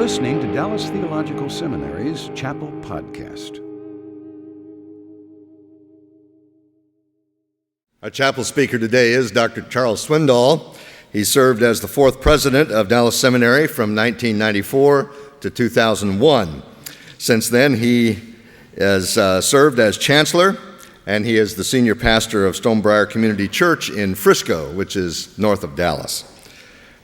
listening to Dallas Theological Seminary's Chapel Podcast. Our chapel speaker today is Dr. Charles Swindoll. He served as the fourth president of Dallas Seminary from 1994 to 2001. Since then, he has served as Chancellor, and he is the senior pastor of Stonebriar Community Church in Frisco, which is north of Dallas.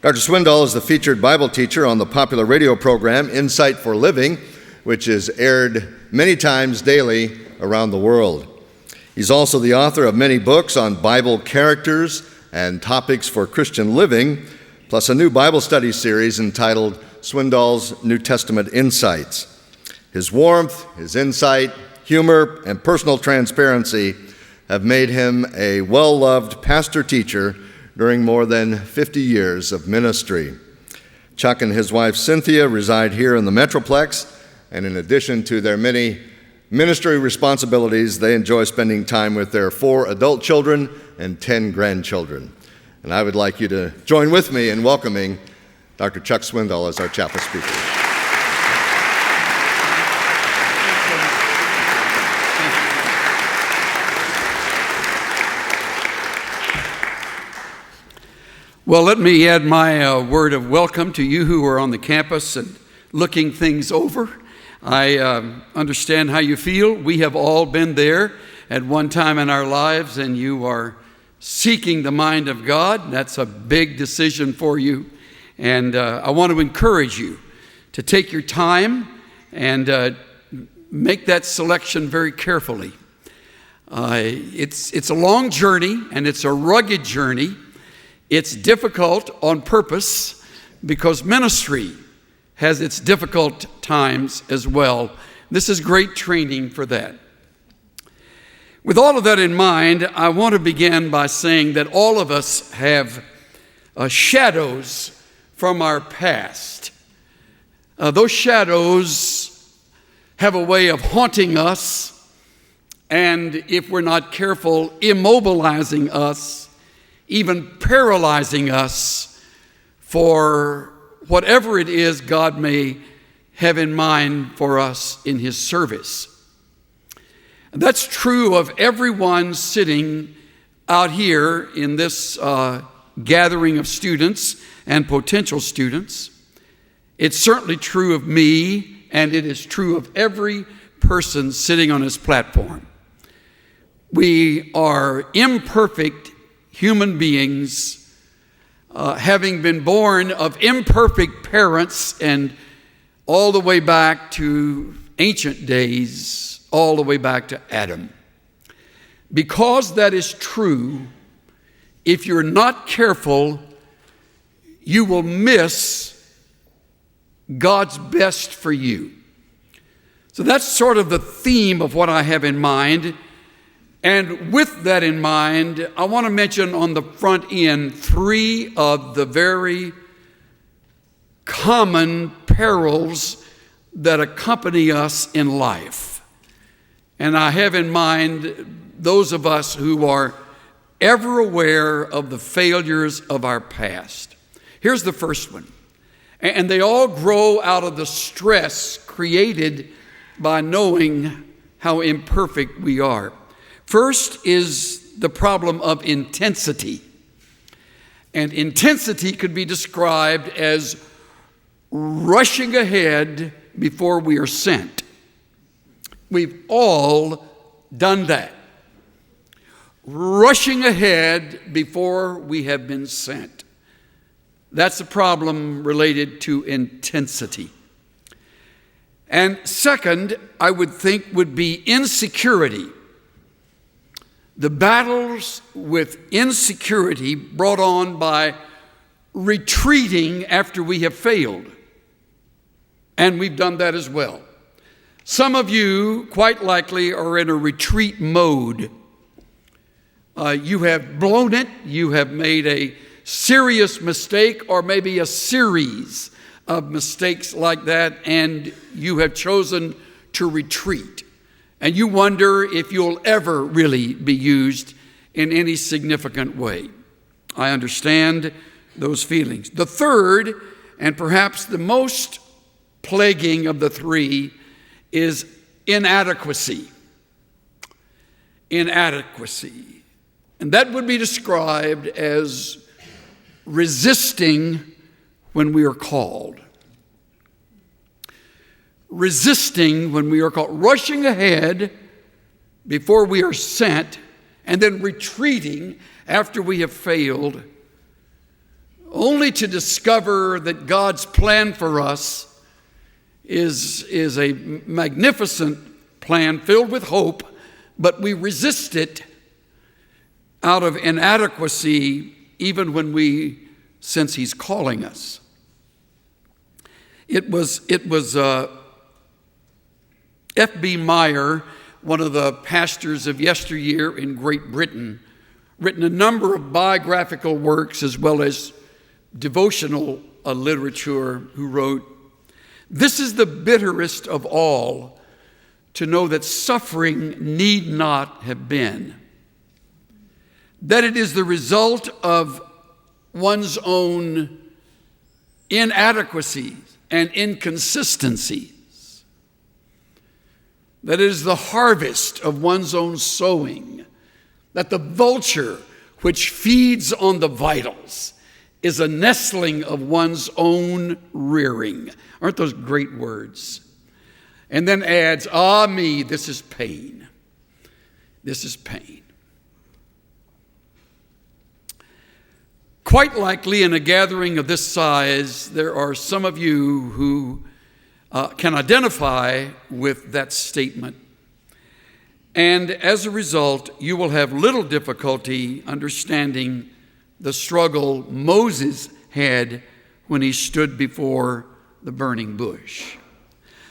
Dr. Swindoll is the featured Bible teacher on the popular radio program Insight for Living, which is aired many times daily around the world. He's also the author of many books on Bible characters and topics for Christian living, plus a new Bible study series entitled Swindoll's New Testament Insights. His warmth, his insight, humor, and personal transparency have made him a well-loved pastor-teacher during more than 50 years of ministry. Chuck and his wife Cynthia reside here in the Metroplex, and in addition to their many ministry responsibilities, they enjoy spending time with their 4 adult children and 10 grandchildren. And I would like you to join with me in welcoming Dr. Chuck Swindoll as our chapel speaker. Well, let me add my word of welcome to you who are on the campus and looking things over. I understand how you feel. We have all been there at one time in our lives, and you are seeking the mind of God. That's a big decision for you. And I want to encourage you to take your time and make that selection very carefully. It's a long journey, and it's a rugged journey. It's difficult on purpose because ministry has its difficult times as well. This is great training for that. With all of that in mind, I want to begin by saying that all of us have shadows from our past. Those shadows have a way of haunting us, and if we're not careful, immobilizing us, even paralyzing us for whatever it is God may have in mind for us in His service. And that's true of everyone sitting out here in this gathering of students and potential students. It's certainly true of me, and it is true of every person sitting on this platform. We are imperfect human beings, having been born of imperfect parents, and all the way back to ancient days, all the way back to Adam. Because that is true, if you're not careful, you will miss God's best for you. So that's sort of the theme of what I have in mind. And with that in mind, I want to mention on the front end 3 of the very common perils that accompany us in life. And I have in mind those of us who are ever aware of the failures of our past. Here's the first one. And they all grow out of the stress created by knowing how imperfect we are. First is the problem of intensity. And intensity could be described as rushing ahead before we are sent. We've all done that. Rushing ahead before we have been sent. That's a problem related to intensity. And second, I would think, would be insecurity. The battles with insecurity brought on by retreating after we have failed. And we've done that as well. Some of you, quite likely, are in a retreat mode. You have blown it. You have made a serious mistake, or maybe a series of mistakes like that, and you have chosen to retreat. And you wonder if you'll ever really be used in any significant way. I understand those feelings. The third, and perhaps the most plaguing of the three is inadequacy. Inadequacy. And that would be described as resisting when we are called. Resisting when we are called. Rushing ahead before we are sent, and then retreating after we have failed, only to discover that God's plan for us is a magnificent plan filled with hope, but we resist it out of inadequacy even when we sense He's calling us. It was F.B. Meyer, one of the pastors of yesteryear in Great Britain, written a number of biographical works as well as devotional literature, who wrote, "This is the bitterest of all, to know that suffering need not have been, that it is the result of one's own inadequacies and inconsistencies, that it is the harvest of one's own sowing, that the vulture which feeds on the vitals is a nestling of one's own rearing." Aren't those great words? And then adds, "Ah me, this is pain. This is pain." Quite likely in a gathering of this size, there are some of you who can identify with that statement. And as a result, you will have little difficulty understanding the struggle Moses had when he stood before the burning bush.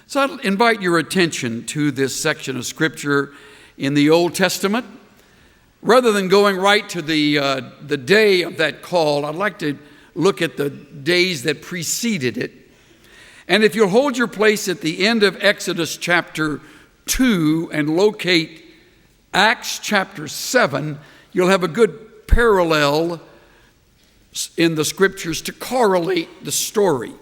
So I'll invite your attention to this section of Scripture in the Old Testament. Rather than going right to the day of that call, I'd like to look at the days that preceded it. And if you'll hold your place at the end of Exodus chapter 2 and locate Acts chapter 7, you'll have a good parallel in the Scriptures to correlate the story.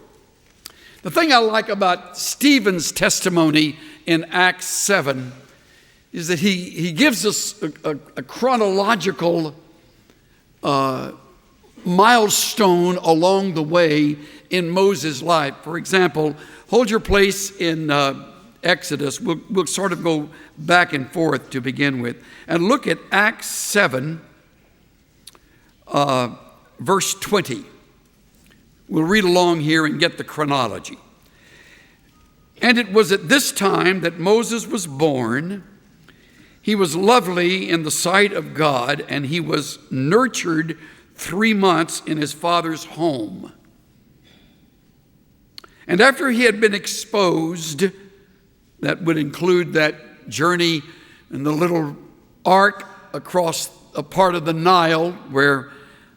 The thing I like about Stephen's testimony in Acts 7 is that he gives us a chronological milestone along the way in Moses' life. For example, hold your place in Exodus. We'll sort of go back and forth to begin with. And look at Acts 7, verse 20. We'll read along here and get the chronology. "And it was at this time that Moses was born. He was lovely in the sight of God, and he was nurtured 3 months in his father's home. And after he had been exposed," that would include that journey in the little ark across a part of the Nile where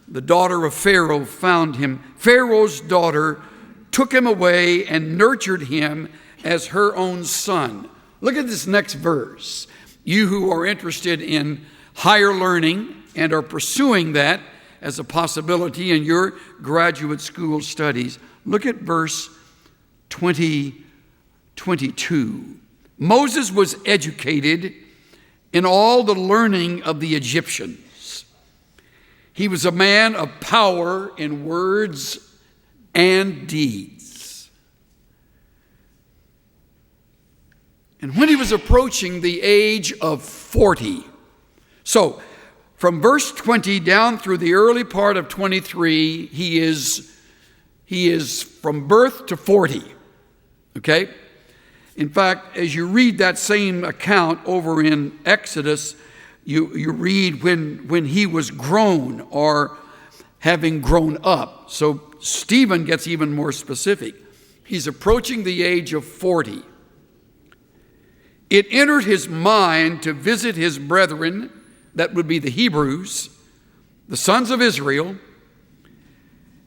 the daughter of Pharaoh found him, Pharaoh's daughter took him away and nurtured him as her own son. Look at this next verse. You who are interested in higher learning and are pursuing that as a possibility in your graduate school studies, look at verse 22. Moses was educated in all the learning of the Egyptians. He was a man of power in words and deeds. And when he was approaching the age of 40, so from verse 20 down through the early part of 23, he is from birth to 40, okay? In fact, as you read that same account over in Exodus, you read when he was grown or having grown up. So Stephen gets even more specific. He's approaching the age of 40. It entered his mind to visit his brethren, that would be the Hebrews, the sons of Israel.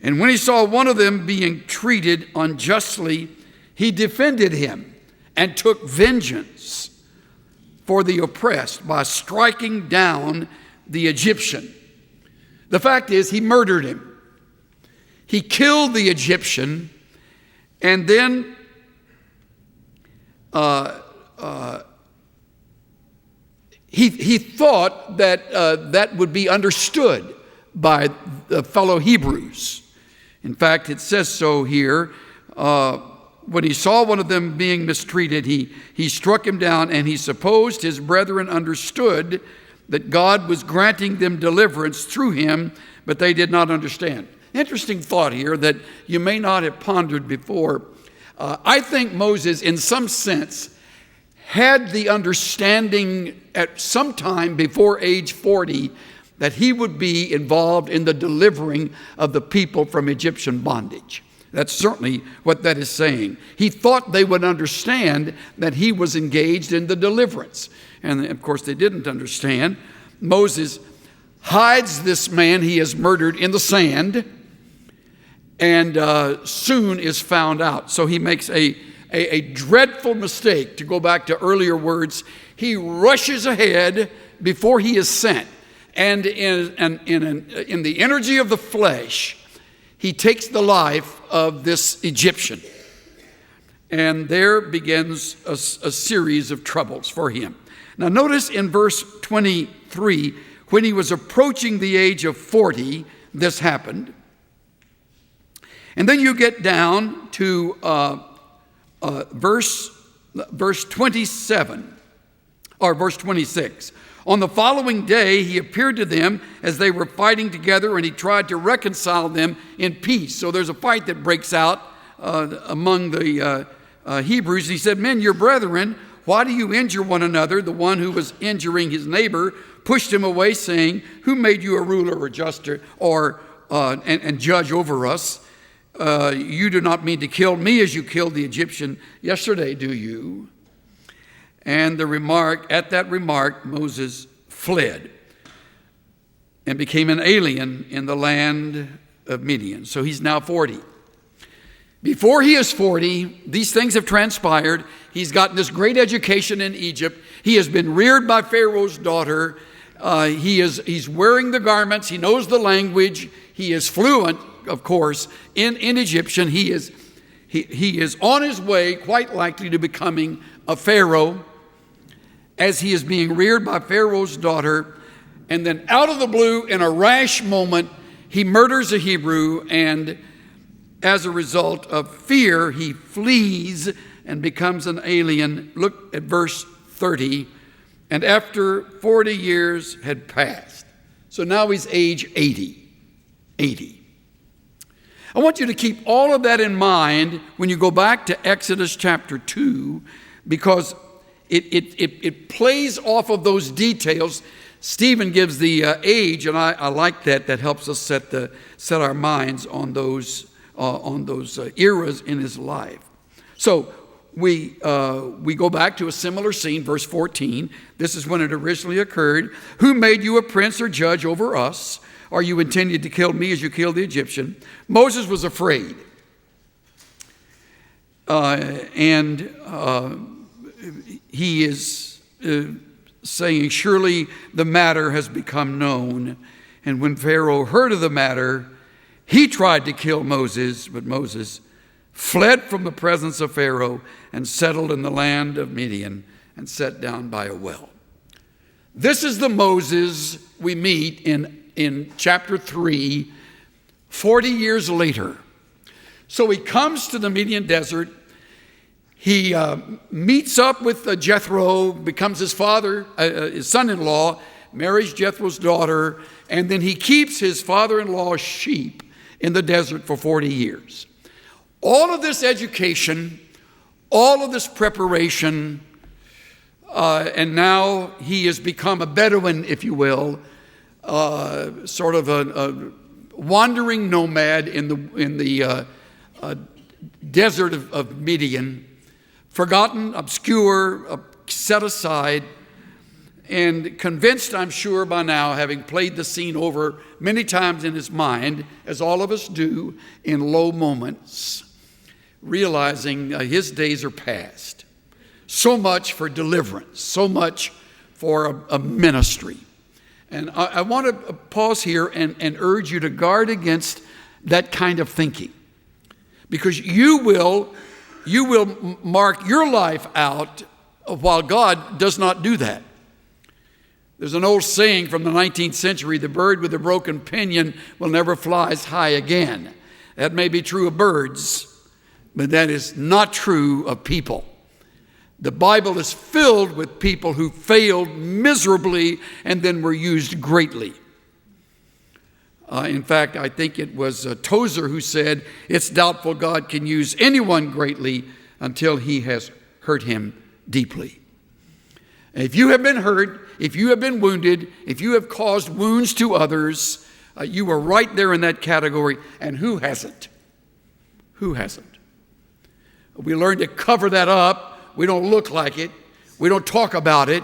And when he saw one of them being treated unjustly, he defended him and took vengeance for the oppressed by striking down the Egyptian. The fact is, he murdered him. He killed the Egyptian, and then he thought that that would be understood by the fellow Hebrews. In fact, it says so here. When he saw one of them being mistreated, he struck him down, and he supposed his brethren understood that God was granting them deliverance through him, but they did not understand. Interesting thought here that you may not have pondered before. I think Moses, in some sense, had the understanding at some time before age 40 that he would be involved in the delivering of the people from Egyptian bondage. That's certainly what that is saying. He thought they would understand that he was engaged in the deliverance. And of course, they didn't understand. Moses hides this man he has murdered in the sand, and soon is found out. So he makes a dreadful mistake. To go back to earlier words, he rushes ahead before he is sent. And in the energy of the flesh, he takes the life of this Egyptian. And there begins a series of troubles for him. Now notice in verse 23, when he was approaching the age of 40, this happened. And then you get down to verse 27, or verse 26. On the following day, he appeared to them as they were fighting together, and he tried to reconcile them in peace. So there's a fight that breaks out among the Hebrews. He said, "Men, your brethren, why do you injure one another?" The one who was injuring his neighbor pushed him away, saying, "Who made you a ruler or juster and judge over us? You do not mean to kill me as you killed the Egyptian yesterday, do you?" And at that remark, Moses fled and became an alien in the land of Midian. So he's now 40. Before he is 40, these things have transpired. He's gotten this great education in Egypt. He has been reared by Pharaoh's daughter. He's wearing the garments. He knows the language. He is fluent, of course, in Egyptian. He is on his way, quite likely, to becoming a Pharaoh, as he is being reared by Pharaoh's daughter. And then out of the blue, in a rash moment, he murders a Hebrew, and as a result of fear, he flees and becomes an alien. Look at verse 30. And after 40 years had passed. So now he's age 80. 80. I want you to keep all of that in mind when you go back to Exodus chapter 2, because it plays off of those details. Stephen gives the age, and I like that. That helps us set our minds on those eras in his life. So we go back to a similar scene, verse 14. This is when it originally occurred. "Who made you a prince or judge over us? Or you intended to kill me as you killed the Egyptian?" Moses was afraid. He is saying, "Surely the matter has become known." And when Pharaoh heard of the matter, he tried to kill Moses, but Moses fled from the presence of Pharaoh and settled in the land of Midian and sat down by a well. This is the Moses we meet in chapter 3, 40 years later. So he comes to the Midian desert. He meets up with Jethro, becomes his son-in-law, marries Jethro's daughter, and then he keeps his father-in-law's sheep in the desert for 40 years. All of this education, all of this preparation, and now he has become a Bedouin, if you will, sort of a wandering nomad in the desert of Midian, forgotten, obscure, set aside, and convinced, I'm sure by now, having played the scene over many times in his mind, as all of us do in low moments, realizing his days are past. So much for deliverance, so much for a ministry. And I want to pause here and urge you to guard against that kind of thinking, because you will you will mark your life out while God does not do that. There's an old saying from the 19th century, the bird with a broken pinion will never fly as high again. That may be true of birds, but that is not true of people. The Bible is filled with people who failed miserably and then were used greatly. In fact, I think it was Tozer who said, it's doubtful God can use anyone greatly until he has hurt him deeply. If you have been hurt, if you have been wounded, if you have caused wounds to others, you are right there in that category. And who hasn't? Who hasn't? We learn to cover that up. We don't look like it. We don't talk about it.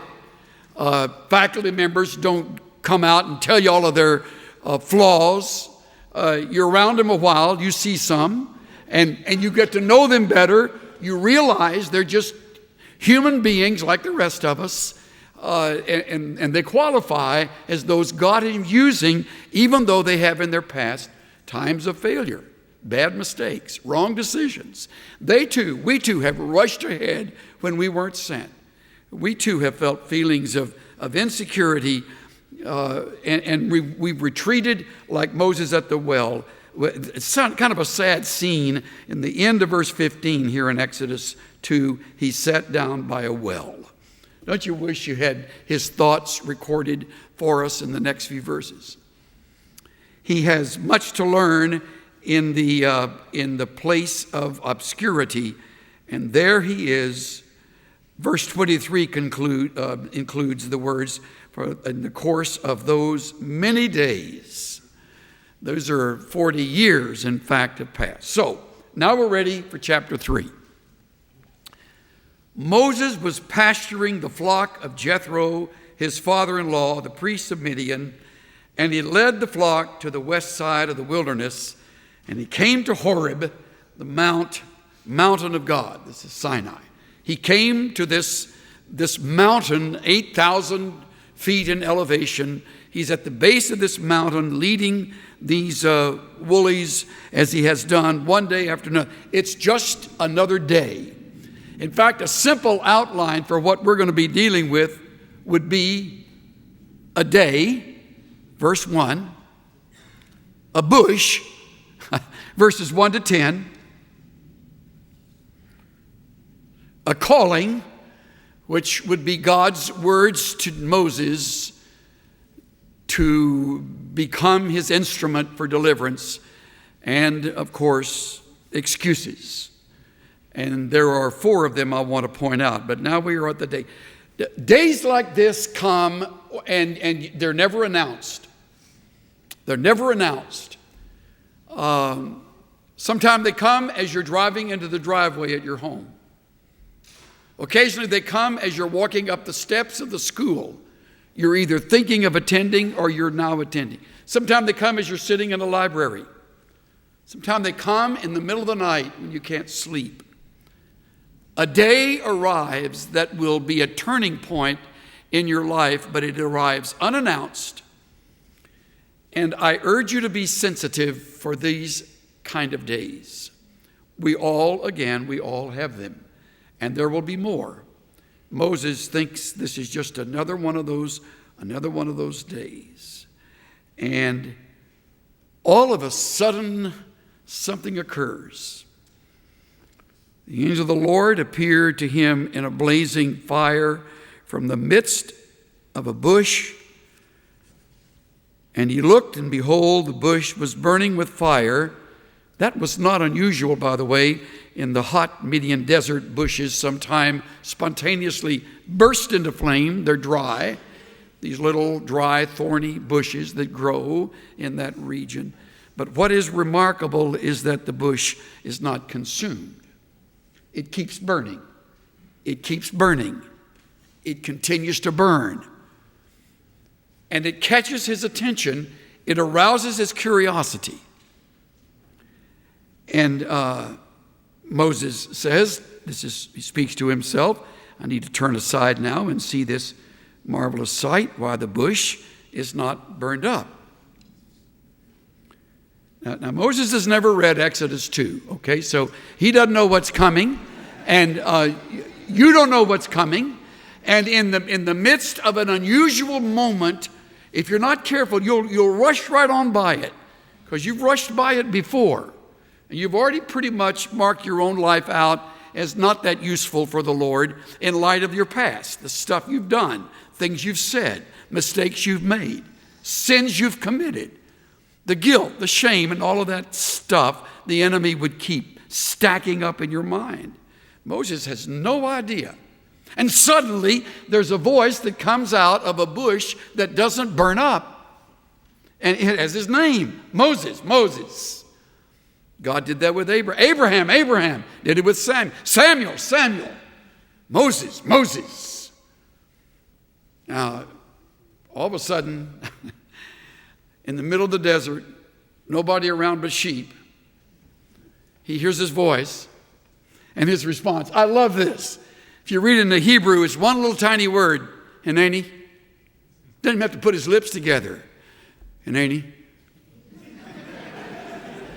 Faculty members don't come out and tell you all of their flaws. You're around them a while, you see some, and you get to know them better. You realize they're just human beings like the rest of us, and they qualify as those God is using, even though they have in their past times of failure, bad mistakes, wrong decisions. We too have rushed ahead when we weren't sent. We too have felt feelings of insecurity, and we've retreated like Moses at the well. It's kind of a sad scene in the end of verse 15 here in Exodus 2. He sat down by a well. Don't you wish you had his thoughts recorded for us in the next few verses? He has much to learn in the place of obscurity, and there he is. Verse 23 includes the words, in the course of those many days. Those are 40 years, in fact, have passed. So, now we're ready for chapter 3. Moses was pasturing the flock of Jethro, his father-in-law, the priest of Midian, and he led the flock to the west side of the wilderness, and he came to Horeb, the mountain of God. This is Sinai. He came to this mountain, 8,000 feet in elevation. He's at the base of this mountain leading these woolies as he has done one day after another. It's just another day. In fact, a simple outline for what we're going to be dealing with would be a day, verse 1, a bush, verses 1 to 10, a calling, which would be God's words to Moses to become his instrument for deliverance, and, of course, excuses. And there are 4 of them I want to point out, but now we are at the day. Days like this come, and they're never announced. They're never announced. Sometimes they come as you're driving into the driveway at your home. Occasionally they come as you're walking up the steps of the school. You're either thinking of attending or you're now attending. Sometimes they come as you're sitting in a library. Sometimes they come in the middle of the night when you can't sleep. A day arrives that will be a turning point in your life, but it arrives unannounced. And I urge you to be sensitive for these kind of days. We all have them. And there will be more. Moses thinks this is just another one of those days. And all of a sudden, something occurs. The angel of the Lord appeared to him in a blazing fire from the midst of a bush. And he looked, and behold, the bush was burning with fire. That was not unusual, by the way. In the hot Midian desert, bushes sometimes spontaneously burst into flame. They're dry. These little dry, thorny bushes that grow in that region. But what is remarkable is that the bush is not consumed. It keeps burning. It keeps burning. It continues to burn. And it catches his attention. It arouses his curiosity. And Moses says, he speaks to himself, I need to turn aside now and see this marvelous sight, why the bush is not burned up. Now, Moses has never read Exodus 2, okay? So he doesn't know what's coming, and you don't know what's coming. And in the midst of an unusual moment, if you're not careful, you'll rush right on by it, because you've rushed by it before. And you've already pretty much marked your own life out as not that useful for the Lord in light of your past, the stuff you've done, things you've said, mistakes you've made, sins you've committed, the guilt, the shame, and all of that stuff the enemy would keep stacking up in your mind. Moses has no idea. And suddenly there's a voice that comes out of a bush that doesn't burn up. And it has his name, Moses, Moses. God did that with Abraham, Abraham did it with Samuel, Moses, Moses. Now, all of a sudden, in the middle of the desert, nobody around but sheep, he hears his voice and his response. I love this. If you read in the Hebrew, it's one little tiny word, Hineni. Doesn't even have to put his lips together. Hineni.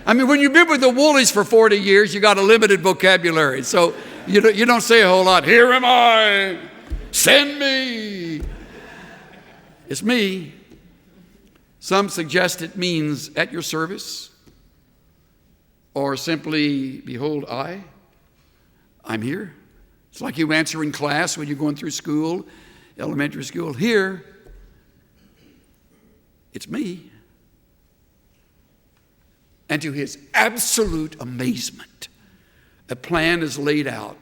I mean, when you've been with the Woolies for 40 years, you got a limited vocabulary. So you don't say a whole lot. Here am I. Send me. It's me. Some suggest it means at your service, or simply, behold, I'm here. It's like you answer in class when you're going through school, elementary school. Here, it's me. And to his absolute amazement, a plan is laid out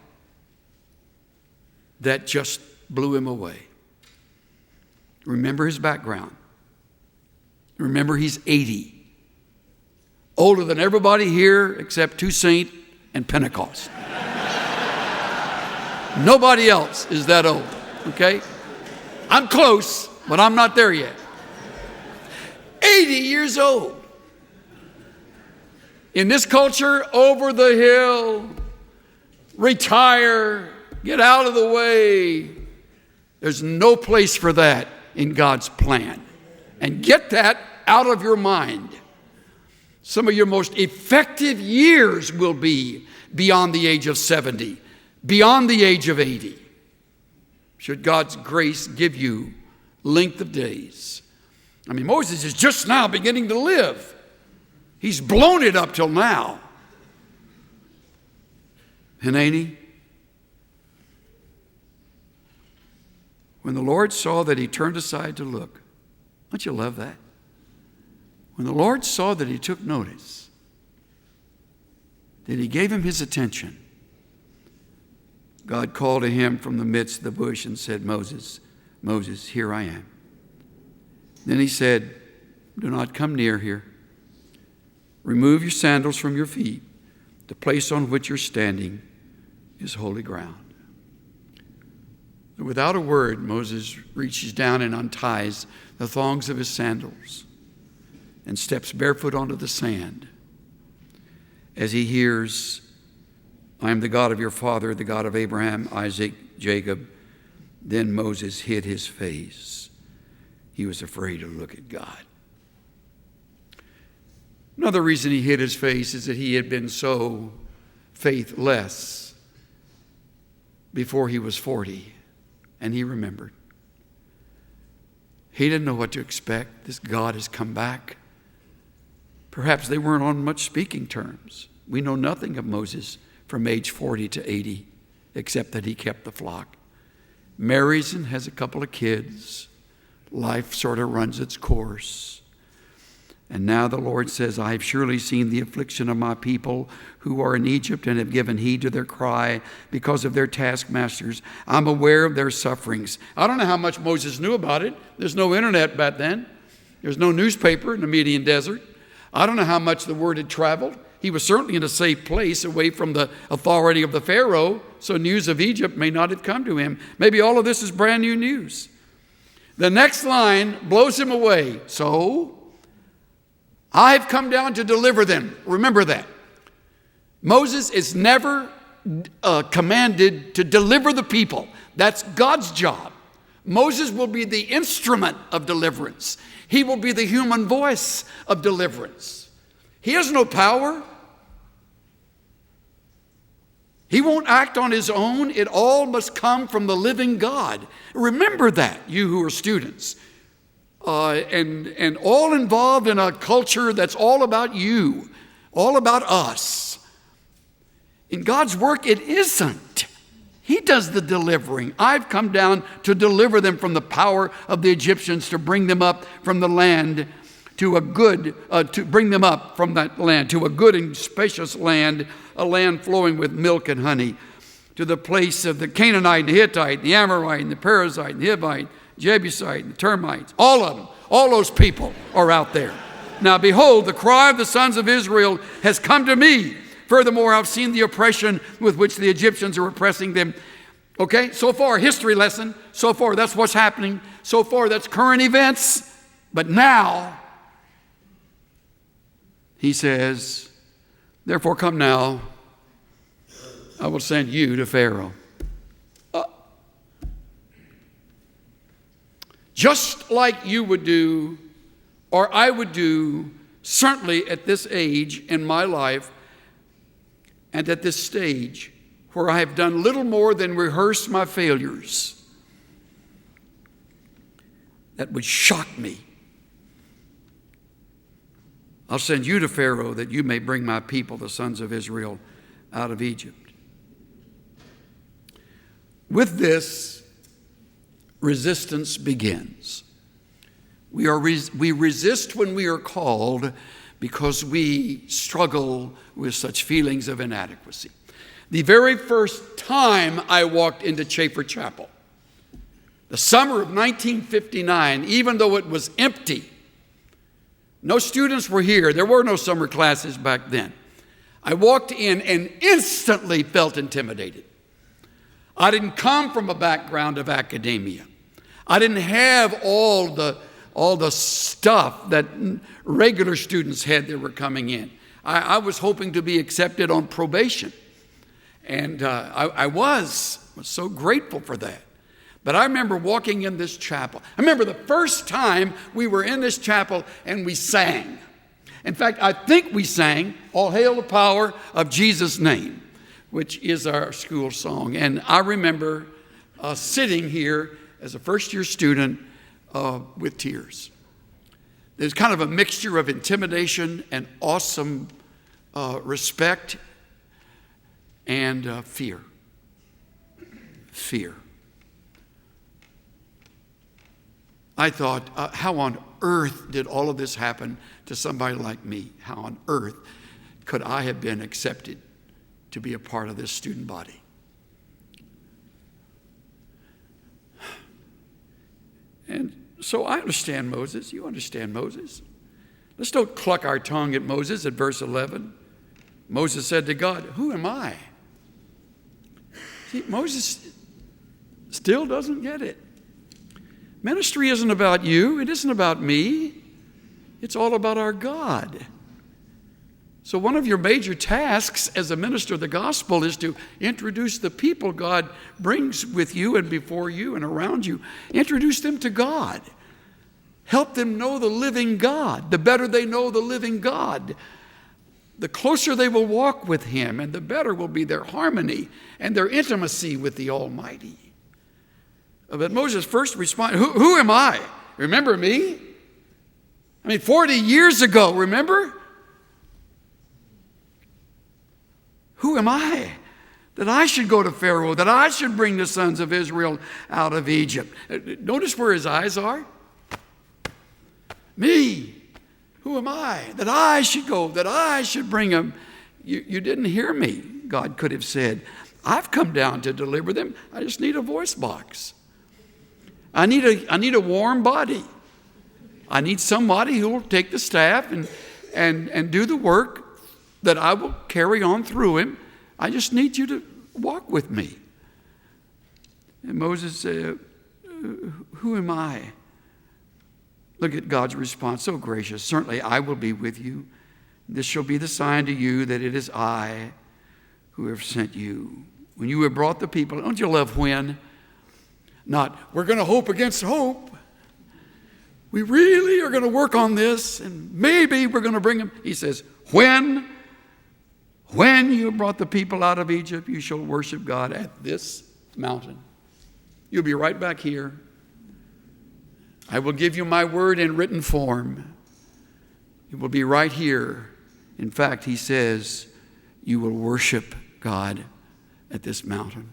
that just blew him away. Remember his background. Remember he's 80. Older than everybody here except Toussaint and Pentecost. Nobody else is that old, okay? I'm close, but I'm not there yet. 80 years old. In this culture, over the hill, retire, get out of the way. There's no place for that in God's plan. And get that out of your mind. Some of your most effective years will be beyond the age of 70, beyond the age of 80. Should God's grace give you length of days. I mean, Moses is just now beginning to live. He's blown it up till now. Hineni, when the Lord saw that he turned aside to look, don't you love that? When the Lord saw that he took notice, that he gave him his attention, God called to him from the midst of the bush and said, Moses, Moses, here I am. Then he said, do not come near here. Remove your sandals from your feet. The place on which you're standing is holy ground. Without a word, Moses reaches down and unties the thongs of his sandals and steps barefoot onto the sand as he hears, I am the God of your father, the God of Abraham, Isaac, Jacob. Then Moses hid his face. He was afraid to look at God. Another reason he hid his face is that he had been so faithless before he was 40, and he remembered. He didn't know what to expect. This God has come back. Perhaps they weren't on much speaking terms. We know nothing of Moses from age 40 to 80, except that he kept the flock. Marries and has a couple of kids. Life sort of runs its course. And now the Lord says, I have surely seen the affliction of my people who are in Egypt and have given heed to their cry because of their taskmasters. I'm aware of their sufferings. I don't know how much Moses knew about it. There's no internet back then. There's no newspaper in the Midian desert. I don't know how much the word had traveled. He was certainly in a safe place away from the authority of the Pharaoh, so news of Egypt may not have come to him. Maybe all of this is brand new news. The next line blows him away. So, I've come down to deliver them. Remember that. Moses is never commanded to deliver the people. That's God's job. Moses will be the instrument of deliverance. He will be the human voice of deliverance. He has no power. He won't act on his own. It all must come from the living God. Remember that, you who are students, and all involved in a culture that's all about you, all about us. In God's work, it isn't. He does the delivering. I've come down to deliver them from the power of the Egyptians, to bring them up from the land to a good, to bring them up from that land to a good and spacious land, a land flowing with milk and honey, to the place of the Canaanite and the Hittite, and the Amorite and the Perizzite and the Hivite, Jebusite and the Termites. All of them, all those people are out there. Now behold, the cry of the sons of Israel has come to me. Furthermore, I've seen the oppression with which the Egyptians are oppressing them. Okay, so far, history lesson. So far, that's what's happening. So far, that's current events. But now, he says, therefore come now, I will send you to Pharaoh. Just like you would do, or I would do, certainly at this age in my life, and at this stage where I have done little more than rehearse my failures, that would shock me. I'll send you to Pharaoh that you may bring my people, the sons of Israel, out of Egypt. With this, resistance begins. We resist when we are called because we struggle with such feelings of inadequacy. The very first time I walked into Chafer Chapel, the summer of 1959, even though it was empty, no students were here. There were no summer classes back then. I walked in and instantly felt intimidated. I didn't come from a background of academia. I didn't have all the stuff that regular students had that were coming in. I was hoping to be accepted on probation. And I was so grateful for that. But I remember walking in this chapel. I remember the first time we were in this chapel and we sang. In fact, I think we sang, "All Hail the Power of Jesus' Name," which is our school song. And I remember sitting here as a first-year student with tears. There's kind of a mixture of intimidation and awesome respect and fear. Fear. I thought, how on earth did all of this happen to somebody like me? How on earth could I have been accepted to be a part of this student body? And so I understand Moses. You understand Moses. Let's don't cluck our tongue at Moses at verse 11. Moses said to God, "Who am I?" See, Moses still doesn't get it. Ministry isn't about you. It isn't about me. It's all about our God. So one of your major tasks as a minister of the gospel is to introduce the people God brings with you and before you and around you. Introduce them to God. Help them know the living God. The better they know the living God, the closer they will walk with Him, and the better will be their harmony and their intimacy with the Almighty. But Moses' first response, who am I? Remember me? 40 years ago, remember? Who am I that I should go to Pharaoh, that I should bring the sons of Israel out of Egypt? Notice where his eyes are. Me. Who am I that I should go, that I should bring them? You didn't hear me, God could have said. I've come down to deliver them. I just need a voice box. I need a warm body. I need somebody who will take the staff and do the work that I will carry on through him. I just need you to walk with me. And Moses said, who am I? Look at God's response, so gracious. Certainly I will be with you. This shall be the sign to you that it is I who have sent you. When you have brought the people, don't you love when? Not, we're going to hope against hope. we really are going to work on this, and maybe we're going to bring him. He says, when you brought the people out of Egypt, you shall worship God at this mountain. You'll be right back here. I will give you my word in written form. It will be right here. In fact, he says, you will worship God at this mountain.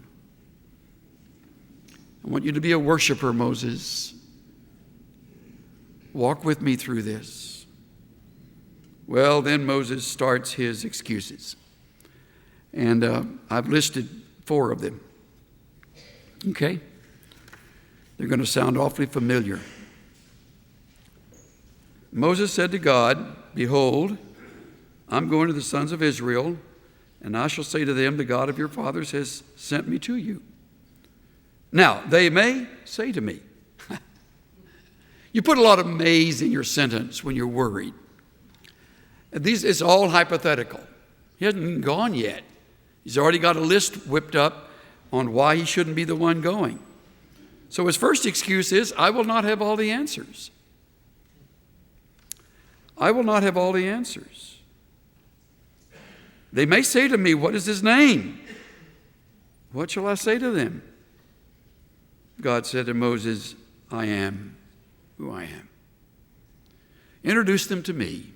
I want you to be a worshiper, Moses. Walk with me through this. Well, then Moses starts his excuses. And I've listed 4 of them. Okay? They're going to sound awfully familiar. Moses said to God, behold, I'm going to the sons of Israel, and I shall say to them, the God of your fathers has sent me to you. Now, they may say to me, you put a lot of mays in your sentence when you're worried. It's all hypothetical. He hasn't even gone yet. He's already got a list whipped up on why he shouldn't be the one going. So his first excuse is, I will not have all the answers. I will not have all the answers. They may say to me, what is his name? What shall I say to them? God said to Moses, I am who I am. Introduce them to me.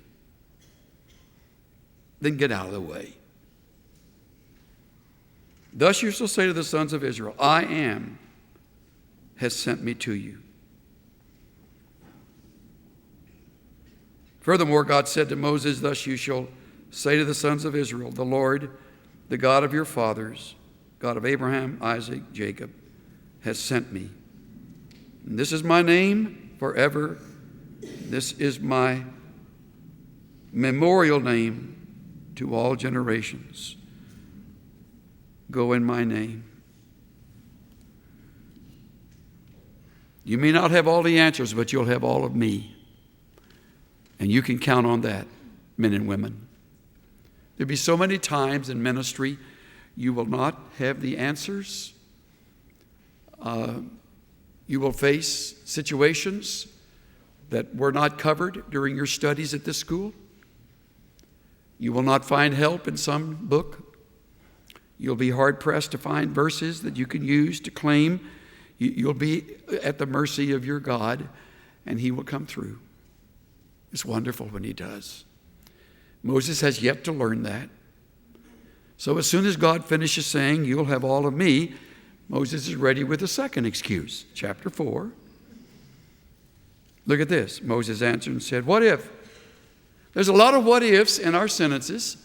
Then get out of the way. Thus you shall say to the sons of Israel, I am has sent me to you. Furthermore, God said to Moses, thus you shall say to the sons of Israel, the Lord, the God of your fathers, God of Abraham, Isaac, Jacob, has sent me. And this is my name forever. This is my memorial name to all generations. Go in my name. You may not have all the answers, but you'll have all of me. And you can count on that, men and women. There'll be so many times in ministry you will not have the answers. You will face situations that were not covered during your studies at this school. You will not find help in some book. You'll be hard-pressed to find verses that you can use to claim. You'll be at the mercy of your God, and he will come through. It's wonderful when he does. Moses has yet to learn that. So as soon as God finishes saying, you'll have all of me, Moses is ready with a second excuse. Chapter 4. Look at this. Moses answered and said, what if? There's a lot of what ifs in our sentences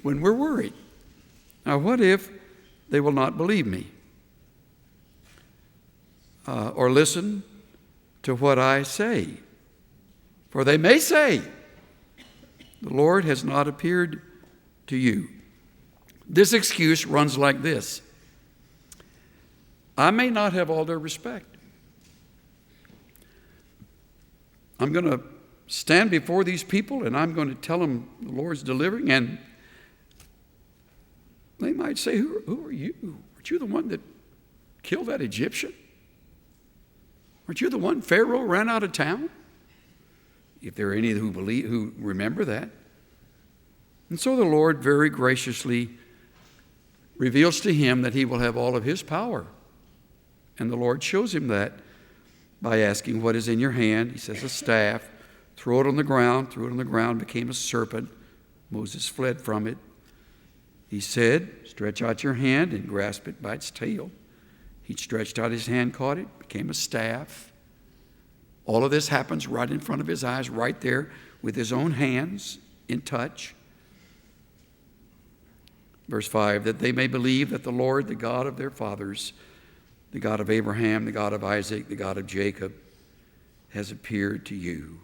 when we're worried. Now, what if they will not believe me? Or listen to what I say? For they may say, the Lord has not appeared to you. This excuse runs like this. I may not have all their respect. I'm going to stand before these people and I'm going to tell them the Lord's delivering, and they might say, who are you? Aren't you the one that killed that Egyptian? Aren't you the one Pharaoh ran out of town? If there are any who remember that. And so the Lord very graciously reveals to him that he will have all of his power. And the Lord shows him that by asking, what is in your hand? He says, a staff. Throw it on the ground. Threw it on the ground, became a serpent. Moses fled from it. He said, stretch out your hand and grasp it by its tail. He stretched out his hand, caught it, became a staff. All of this happens right in front of his eyes, right there with his own hands in touch. Verse 5, that they may believe that the Lord, the God of their fathers, the God of Abraham, the God of Isaac, the God of Jacob, has appeared to you.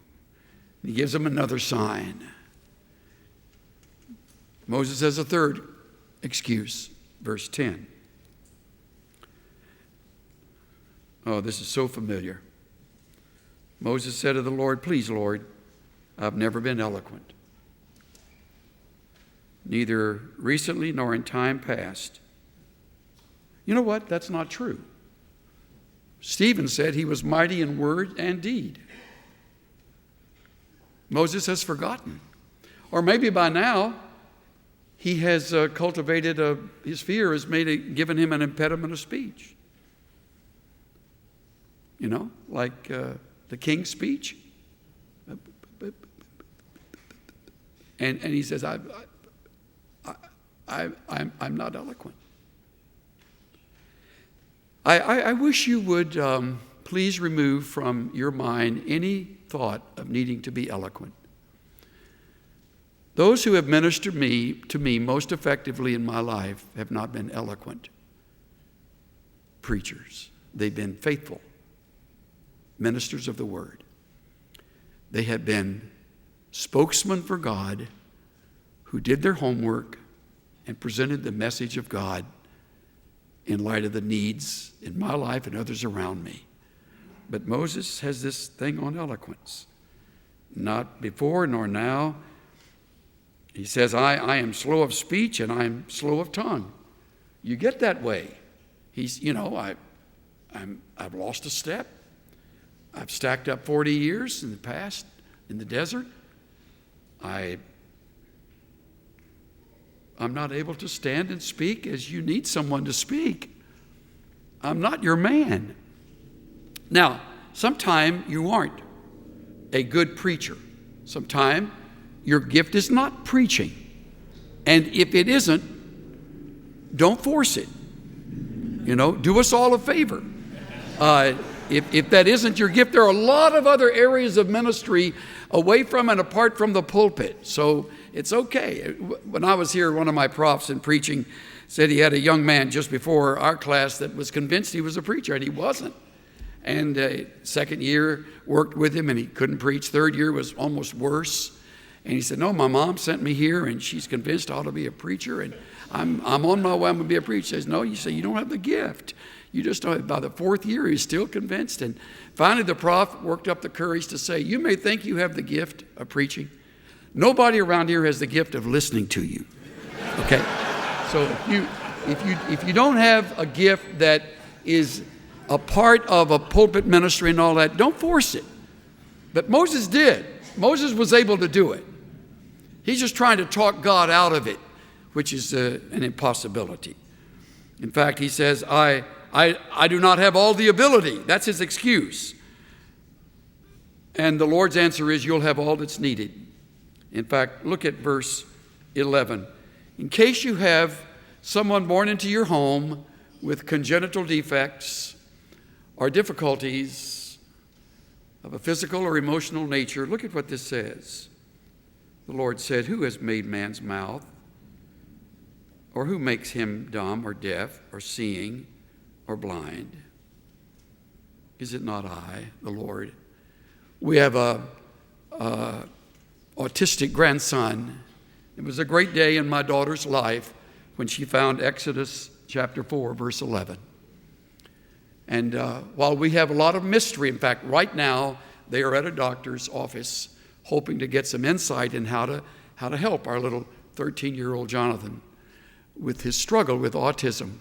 And he gives them another sign. Moses has a third excuse, verse 10. Oh, this is so familiar. Moses said to the Lord, please, Lord, I've never been eloquent, neither recently nor in time past. You know what? That's not true. Stephen said he was mighty in word and deed. Moses has forgotten. Or maybe by now, he has cultivated his fear has given him an impediment of speech. You know, like the king's speech. And he says, I'm not eloquent. I wish you would please remove from your mind any thought of needing to be eloquent. Those who have ministered to me most effectively in my life have not been eloquent preachers. They've been faithful ministers of the word. They have been spokesmen for God who did their homework and presented the message of God in light of the needs in my life and others around me. But Moses has this thing on eloquence. Not before nor now. He says, I am slow of speech and I'm slow of tongue. You get that way. I've lost a step. I've stacked up 40 years in the past in the desert. I'm not able to stand and speak as you need someone to speak. I'm not your man. Now, sometime you aren't a good preacher. Sometime your gift is not preaching. And if it isn't, don't force it. Do us all a favor. If that isn't your gift, there are a lot of other areas of ministry away from and apart from the pulpit. So it's okay. When I was here, one of my profs in preaching said he had a young man just before our class that was convinced he was a preacher, and he wasn't. And second year worked with him, and he couldn't preach. Third year was almost worse. And he said, no, my mom sent me here, and she's convinced I ought to be a preacher, and I'm on my way, I'm going to be a preacher. He says, no, you say you don't have the gift. You just don't. By the fourth year, he's still convinced. And finally, the prof worked up the courage to say, you may think you have the gift of preaching. Nobody around here has the gift of listening to you. Okay? So if you don't have a gift that is a part of a pulpit ministry and all that, don't force it. But Moses did. Moses was able to do it. He's just trying to talk God out of it, which is an impossibility. In fact, he says, I do not have all the ability. That's his excuse. And the Lord's answer is, you'll have all that's needed. In fact, look at verse 11. In case you have someone born into your home with congenital defects or difficulties of a physical or emotional nature, look at what this says. The Lord said, who has made man's mouth? Or who makes him dumb or deaf or seeing or blind? Is it not I, the Lord? We have a autistic grandson. It was a great day in my daughter's life when she found Exodus chapter 4, verse 11. And while we have a lot of mystery, in fact, right now they are at a doctor's office hoping to get some insight in how to help our little 13-year-old Jonathan with his struggle with autism,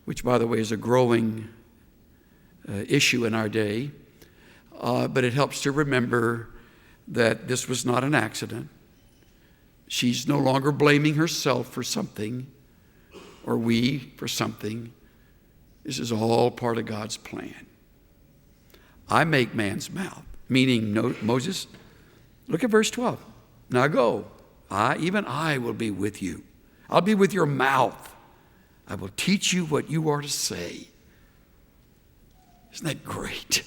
which, by the way, is a growing issue in our day. But it helps to remember that this was not an accident. She's no longer blaming herself for something, or we for something. This is all part of God's plan. I make man's mouth, meaning Moses, look at verse 12. Now go, even I will be with you. I'll be with your mouth. I will teach you what you are to say. Isn't that great?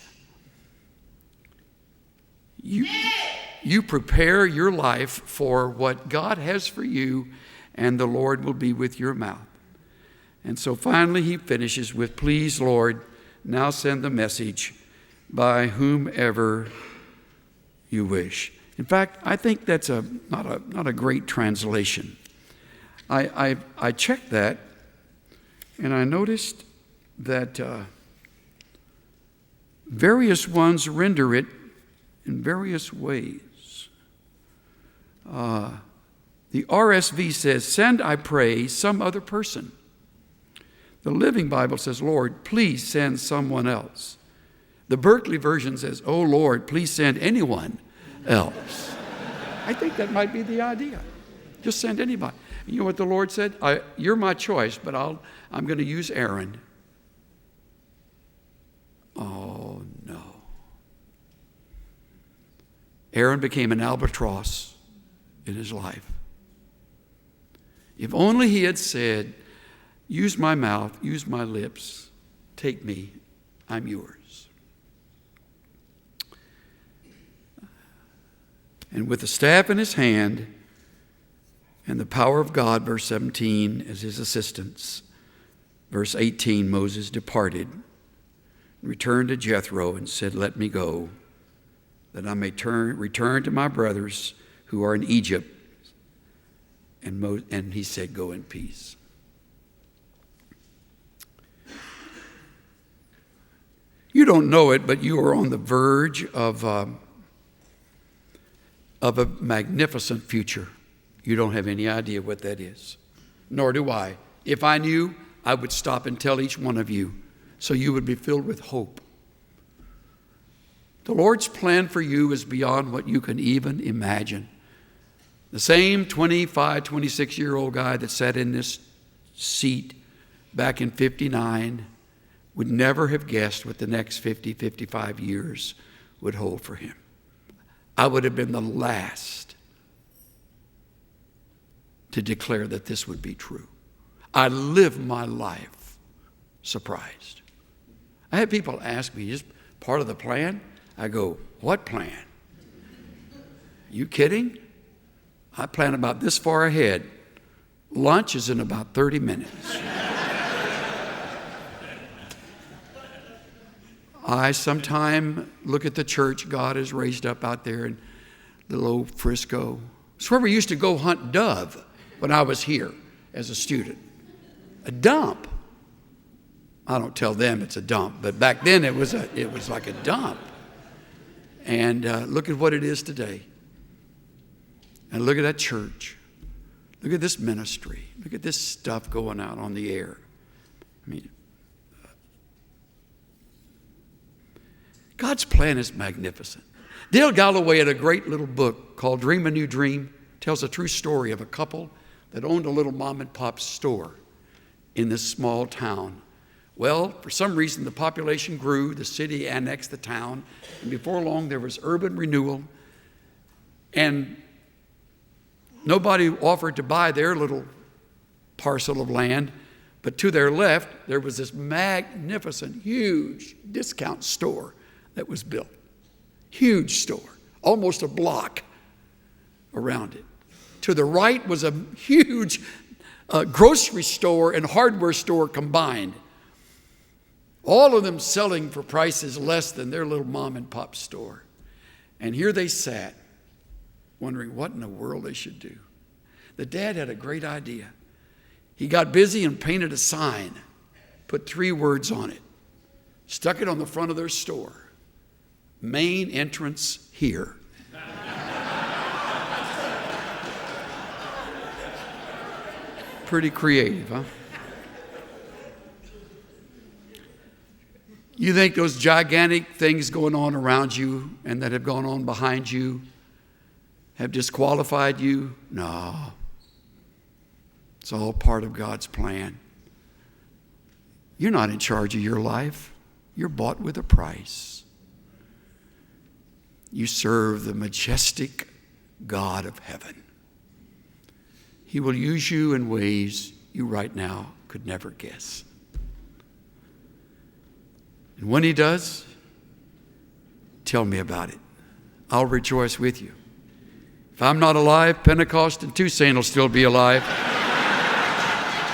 You prepare your life for what God has for you, and the Lord will be with your mouth. And so finally he finishes with, please, Lord, now send the message by whomever you wish. In fact, I think that's not a great translation. I checked that, and I noticed that various ones render it in various ways. The RSV says, send, I pray, some other person. The Living Bible says, Lord, please send someone else. The Berkeley version says, oh, Lord, please send anyone else. I think that might be the idea. Just send anybody. You know what the Lord said? You're my choice, but I'm going to use Aaron. Oh, no. Aaron became an albatross in his life. If only he had said, use my mouth, use my lips, take me, I'm yours. And with the staff in his hand and the power of God, verse 17, as his assistants, verse 18, Moses departed, returned to Jethro and said, let me go, that I may return to my brothers who are in Egypt. And he said, go in peace. You don't know it, but you are on the verge of a magnificent future. You don't have any idea what that is, nor do I. If I knew, I would stop and tell each one of you, so you would be filled with hope. The Lord's plan for you is beyond what you can even imagine. The same 25, 26-year-old guy that sat in this seat back in 59 would never have guessed what the next 50, 55 years would hold for him. I would have been the last to declare that this would be true. I live my life surprised. I had people ask me, is part of the plan? I go, what plan? You kidding? I plan about this far ahead. Lunch is in about 30 minutes. I sometime look at the church God has raised up out there in little old Frisco. It's where we used to go hunt dove when I was here as a student. A dump. I don't tell them it's a dump, but back then it was like a dump. And look at what it is today. And look at that church. Look at this ministry. Look at this stuff going out on the air. I mean, God's plan is magnificent. Dale Galloway had a great little book called Dream a New Dream. Tells a true story of a couple that owned a little mom and pop store in this small town. Well, for some reason, the population grew. The city annexed the town. And before long, there was urban renewal. And nobody offered to buy their little parcel of land, but to their left, there was this magnificent, huge discount store that was built. Huge store, almost a block around it. To the right was a huge grocery store and hardware store combined. All of them selling for prices less than their little mom and pop store. And here they sat, wondering what in the world they should do. The dad had a great idea. He got busy and painted a sign, put 3 words on it, stuck it on the front of their store. Main entrance here. Pretty creative, huh? You think those gigantic things going on around you and that have gone on behind you have disqualified you? No. It's all part of God's plan. You're not in charge of your life. You're bought with a price. You serve the majestic God of heaven. He will use you in ways you right now could never guess. And when he does, tell me about it. I'll rejoice with you. If I'm not alive, Pentecost and Tucson will still be alive.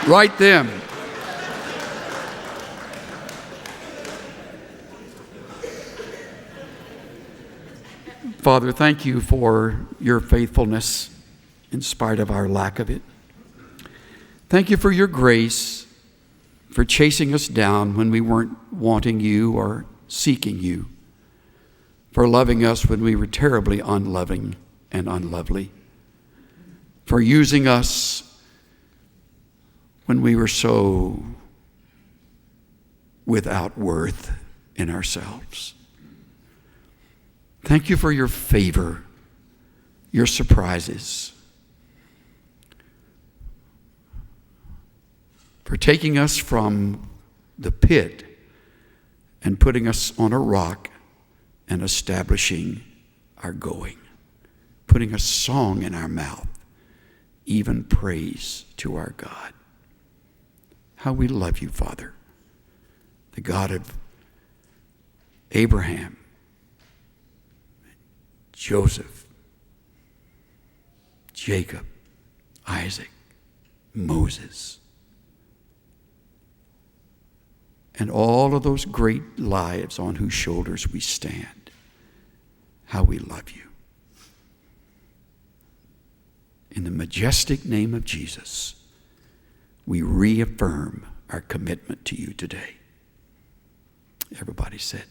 Write them. Father, thank you for your faithfulness in spite of our lack of it. Thank you for your grace, for chasing us down when we weren't wanting you or seeking you, for loving us when we were terribly unloving and unlovely, for using us when we were so without worth in ourselves. Thank you for your favor your surprises, for taking us from the pit and putting us on a rock and establishing our going, putting a song in our mouth, even praise to our God. How we love you, Father, the God of Abraham, Joseph, Jacob, Isaac, Moses, and all of those great lives on whose shoulders we stand. How we love you. In the majestic name of Jesus, we reaffirm our commitment to you today. Everybody said,